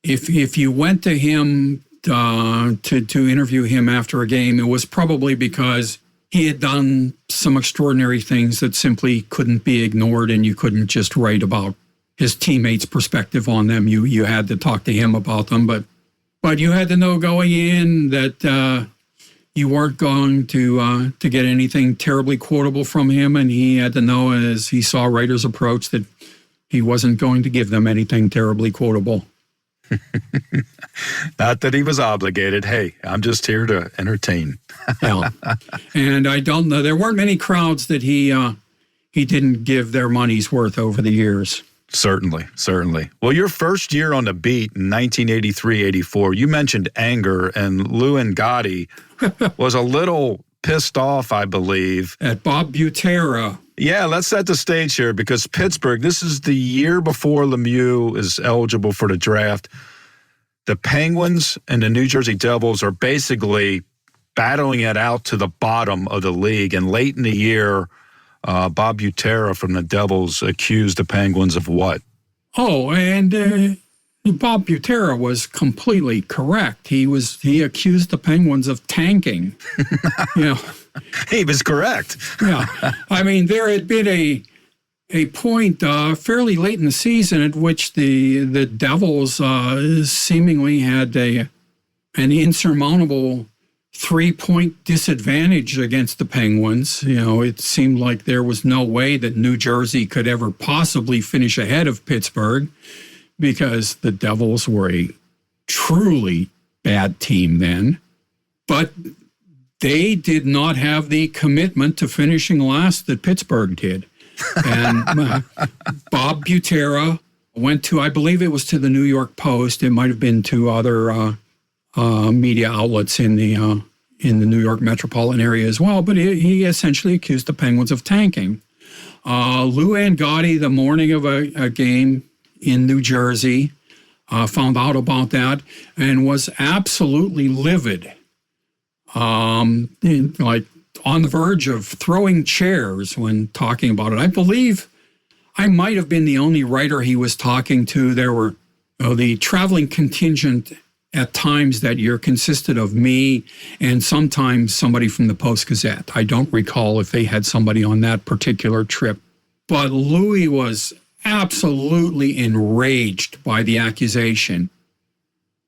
If you went to him to interview him after a game, it was probably because he had done some extraordinary things that simply couldn't be ignored, and you couldn't just write about his teammates' perspective on them. You had to talk to him about them, but you had to know going in that you weren't going to get anything terribly quotable from him, and he had to know, as he saw writers approach, that he wasn't going to give them anything terribly quotable. Not that he was obligated. Hey, I'm just here to entertain. Yeah. And I don't know. There weren't many crowds that he didn't give their money's worth over the years. Certainly. Well, your first year on the beat in 1983-84, you mentioned anger, and Lou Angotti was a little pissed off, I believe. At Bob Butera. Yeah, let's set the stage here, because Pittsburgh, this is the year before Lemieux is eligible for the draft. The Penguins and the New Jersey Devils are basically battling it out to the bottom of the league, and late in the year, Bob Butera from the Devils accused the Penguins of what? Oh, and Bob Butera was completely correct. He accused the Penguins of tanking. He was correct. Yeah. I mean, there had been a point fairly late in the season at which the Devils seemingly had an insurmountable 3-point disadvantage against the Penguins. It seemed like there was no way that New Jersey could ever possibly finish ahead of Pittsburgh, because the Devils were a truly bad team then. But they did not have the commitment to finishing last that Pittsburgh did. And Bob Butera went to, I believe it was to the New York Post. It might have been to other media outlets in the New York metropolitan area as well, but he essentially accused the Penguins of tanking. Lou Angotti, the morning of a game in New Jersey, found out about that, and was absolutely livid. Like on the verge of throwing chairs when talking about it. I believe I might have been the only writer he was talking to. There were the traveling contingent at times that year consisted of me and sometimes somebody from the Post-Gazette. I don't recall if they had somebody on that particular trip. But Louis was absolutely enraged by the accusation.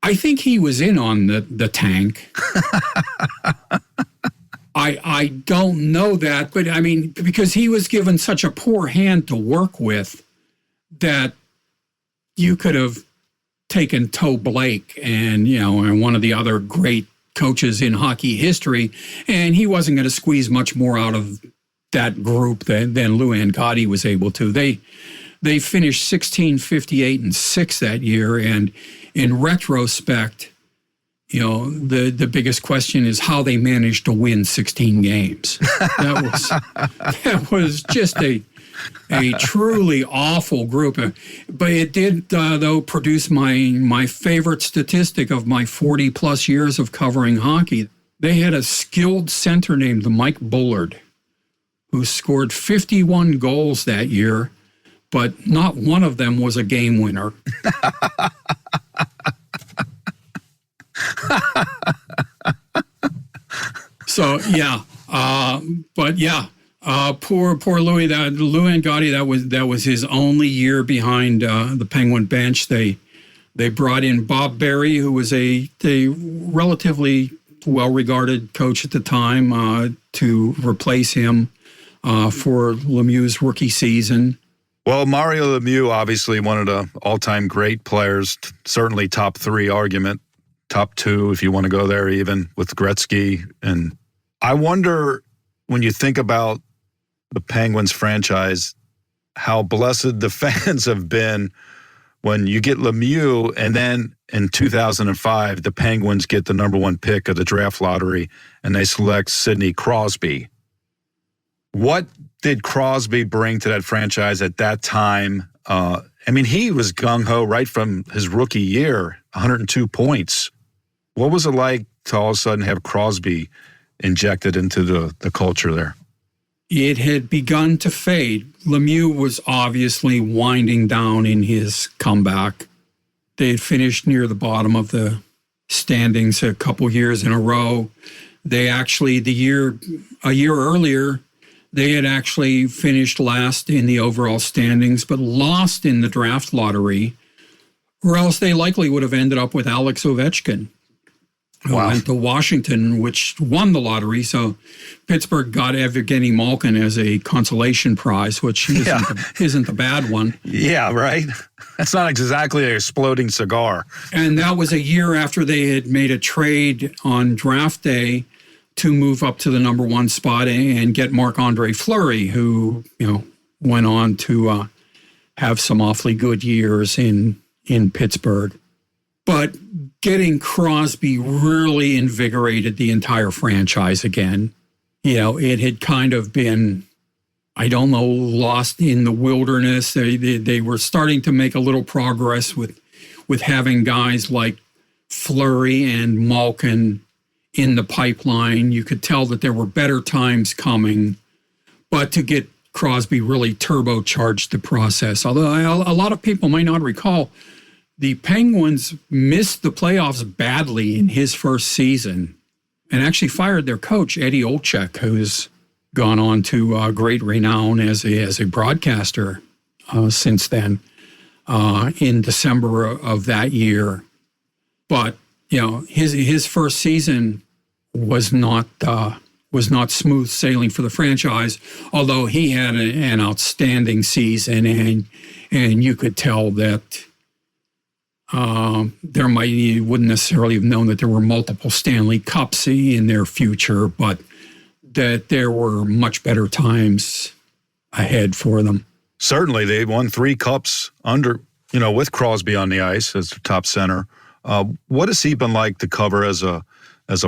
I think he was in on the tank. I don't know that, but I mean, because he was given such a poor hand to work with that you could have taken Toe Blake and one of the other great coaches in hockey history, and he wasn't going to squeeze much more out of that group than Lou Angotti was able to. They finished 16-58-6 that year, and in retrospect, the biggest question is how they managed to win 16 games. That was just a truly awful group. But it did, though, produce my favorite statistic of my 40-plus years of covering hockey. They had a skilled center named Mike Bullard, who scored 51 goals that year, but not one of them was a game winner. So poor Louis. Lou Angotti. That was his only year behind the Penguin bench. They brought in Bob Berry, who was a relatively well-regarded coach at the time, to replace him for Lemieux's rookie season. Well, Mario Lemieux, obviously one of the all-time great players, certainly top 3 argument. Top 2, if you want to go there, even with Gretzky. And I wonder, when you think about the Penguins franchise, how blessed the fans have been when you get Lemieux, and then in 2005, the Penguins get the number 1 pick of the draft lottery, and they select Sidney Crosby. What did Crosby bring to that franchise at that time? He was gung-ho right from his rookie year, 102 points. What was it like to all of a sudden have Crosby injected into the culture there? It had begun to fade. Lemieux was obviously winding down in his comeback. They had finished near the bottom of the standings a couple years in a row. They actually, a year earlier, they had actually finished last in the overall standings, but lost in the draft lottery, or else they likely would have ended up with Alex Ovechkin, who went to Washington, which won the lottery. So Pittsburgh got Evgeny Malkin as a consolation prize, which isn't a bad one. Yeah, right. That's not exactly an exploding cigar. And that was a year after they had made a trade on draft day to move up to the number 1 spot and get Marc-Andre Fleury, who went on to have some awfully good years in Pittsburgh. But getting Crosby really invigorated the entire franchise again. It had kind of been, lost in the wilderness. They were starting to make a little progress with having guys like Fleury and Malkin in the pipeline. You could tell that there were better times coming, but to get Crosby really turbocharged the process. Although a lot of people might not recall, the Penguins missed the playoffs badly in his first season and actually fired their coach, Eddie Olczyk, who's gone on to great renown as a broadcaster since then, in December of that year. But, his first season was not smooth sailing for the franchise, although he had an outstanding season, and you could tell that you wouldn't necessarily have known that there were multiple Stanley Cups in their future, but that there were much better times ahead for them. Certainly, they won 3 cups with Crosby on the ice as the top center. What has he been like to cover as a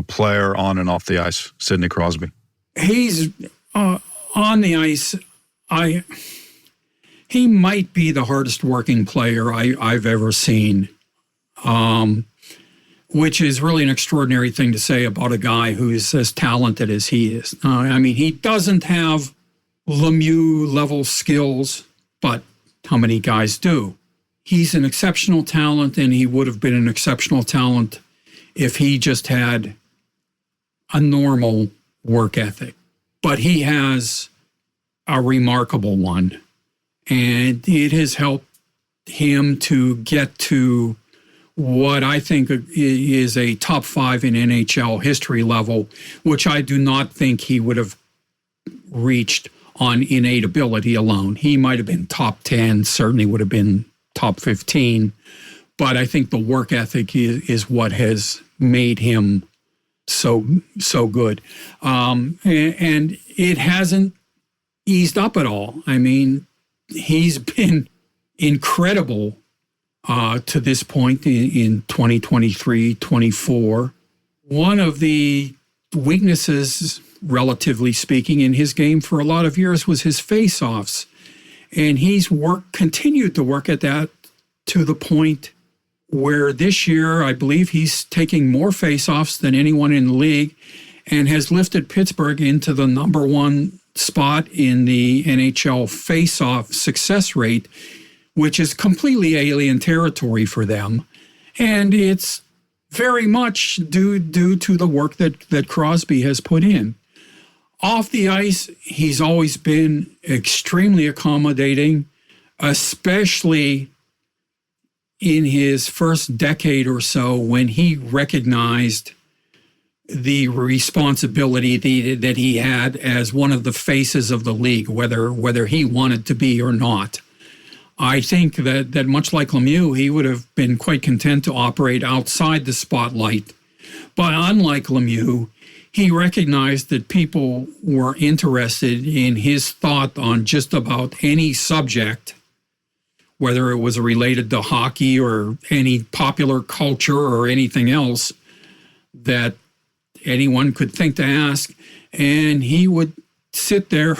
player on and off the ice, Sidney Crosby? He's on the ice. he might be the hardest working player I've ever seen, which is really an extraordinary thing to say about a guy who is as talented as he is. I mean, he doesn't have Lemieux level skills, but how many guys do? He's an exceptional talent, and he would have been an exceptional talent if he just had a normal work ethic. But he has a remarkable one, and it has helped him to get to what I think is a top 5 in NHL history level, which I do not think he would have reached on innate ability alone. He might have been top 10, certainly would have been top 15, but I think the work ethic is what has made him so good. And it hasn't eased up at all. I mean, he's been incredible to this point in 2023, 24. One of the weaknesses, relatively speaking, in his game for a lot of years was his face-offs. And he's continued to work at that to the point where this year, I believe he's taking more face-offs than anyone in the league and has lifted Pittsburgh into the number 1 spot in the NHL face-off success rate, which is completely alien territory for them. And it's very much due to the work that Crosby has put in. Off the ice, he's always been extremely accommodating, especially in his first decade or so when he recognized the responsibility that he had as one of the faces of the league, whether he wanted to be or not. I think that much like Lemieux, he would have been quite content to operate outside the spotlight. But unlike Lemieux, he recognized that people were interested in his thought on just about any subject, whether it was related to hockey or any popular culture or anything else that anyone could think to ask. And he would sit there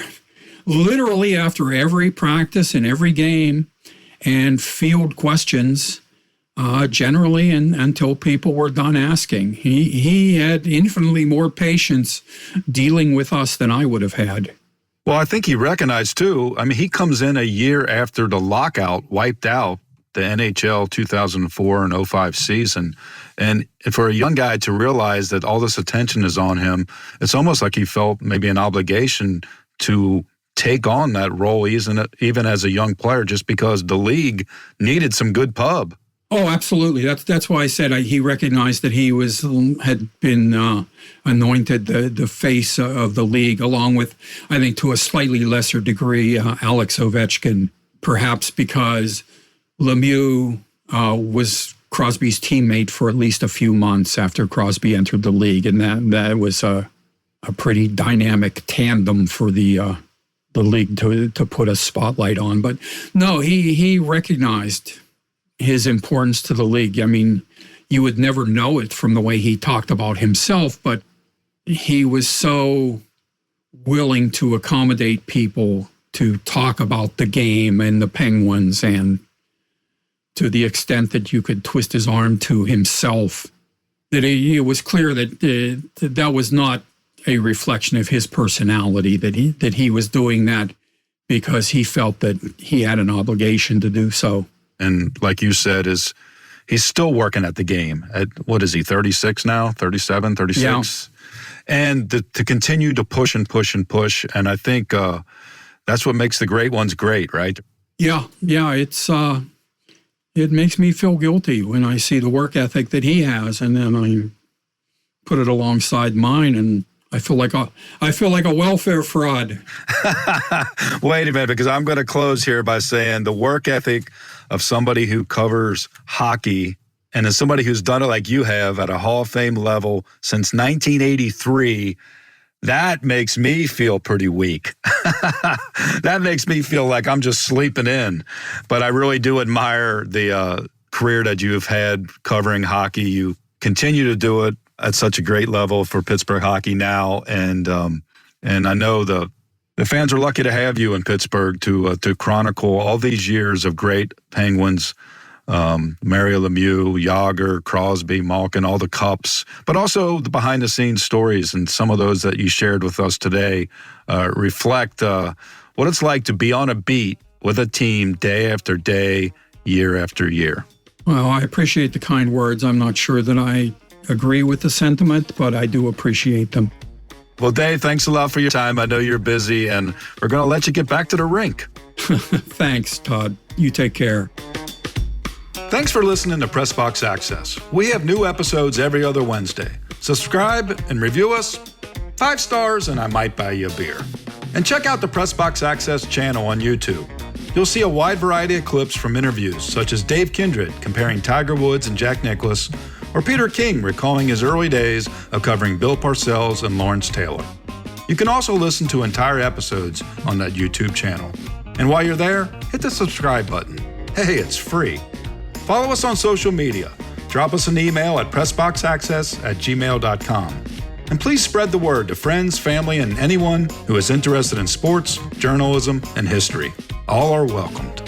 literally after every practice and every game and field questions generally and until people were done asking. He had infinitely more patience dealing with us than I would have had. Well, I think he recognized, too, I mean, he comes in a year after the lockout wiped out the NHL 2004 and 05 season. And for a young guy to realize that all this attention is on him, it's almost like he felt maybe an obligation to take on that role even as a young player, just because the league needed some good pub. Oh, absolutely. That's why I said he recognized that he had been anointed the face of the league, along with, I think, to a slightly lesser degree, Alex Ovechkin, perhaps because Lemieux was Crosby's teammate for at least a few months after Crosby entered the league, and that was a pretty dynamic tandem for the league to put a spotlight on. But no, he recognized his importance to the league. I mean, you would never know it from the way he talked about himself, but he was so willing to accommodate people to talk about the game and the Penguins, and to the extent that you could twist his arm to himself, that it was clear that that was not a reflection of his personality, that he was doing that because he felt that he had an obligation to do so. And like you said, he's still working at the game. What is he, 36 now? 37, 36? Yeah. And to continue to push and push and push. And I think that's what makes the great ones great, right? Yeah. It makes me feel guilty when I see the work ethic that he has, and then I put it alongside mine, and I feel like a welfare fraud. Wait a minute, because I'm going to close here by saying the work ethic of somebody who covers hockey, and as somebody who's done it like you have at a Hall of Fame level since 1983, that makes me feel pretty weak. That makes me feel like I'm just sleeping in. But I really do admire the career that you've had covering hockey. You continue to do it at such a great level for Pittsburgh hockey now, and I know the The fans are lucky to have you in Pittsburgh to chronicle all these years of great Penguins. Mario Lemieux, Jágr, Crosby, Malkin, all the cups, but also the behind-the-scenes stories, and some of those that you shared with us today reflect what it's like to be on a beat with a team day after day, year after year. Well, I appreciate the kind words. I'm not sure that I agree with the sentiment, but I do appreciate them. Well, Dave, thanks a lot for your time. I know you're busy, and we're going to let you get back to the rink. Thanks, Todd. You take care. Thanks for listening to Press Box Access. We have new episodes every other Wednesday. Subscribe and review us. 5 stars and I might buy you a beer. And check out the Press Box Access channel on YouTube. You'll see a wide variety of clips from interviews, such as Dave Kindred comparing Tiger Woods and Jack Nicklaus, or Peter King recalling his early days of covering Bill Parcells and Lawrence Taylor. You can also listen to entire episodes on that YouTube channel. And while you're there, hit the subscribe button. Hey, it's free. Follow us on social media. Drop us an email at pressboxaccess@gmail.com. And please spread the word to friends, family, and anyone who is interested in sports, journalism, and history. All are welcomed.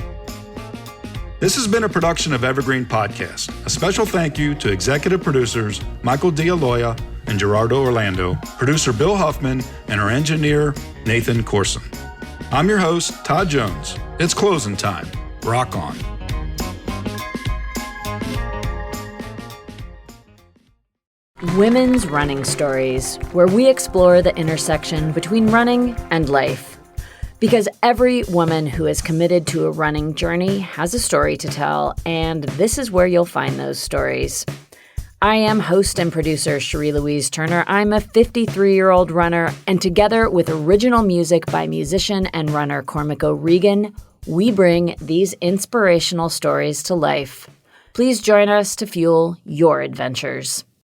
This has been a production of Evergreen Podcast. A special thank you to executive producers Michael D'Aloia and Gerardo Orlando, producer Bill Huffman, and our engineer Nathan Corson. I'm your host, Todd Jones. It's closing time. Rock on. Women's Running Stories, where we explore the intersection between running and life. Because every woman who is committed to a running journey has a story to tell, and this is where you'll find those stories. I am host and producer Cherie Louise Turner. I'm a 53-year-old runner, and together with original music by musician and runner Cormac O'Regan, we bring these inspirational stories to life. Please join us to fuel your adventures.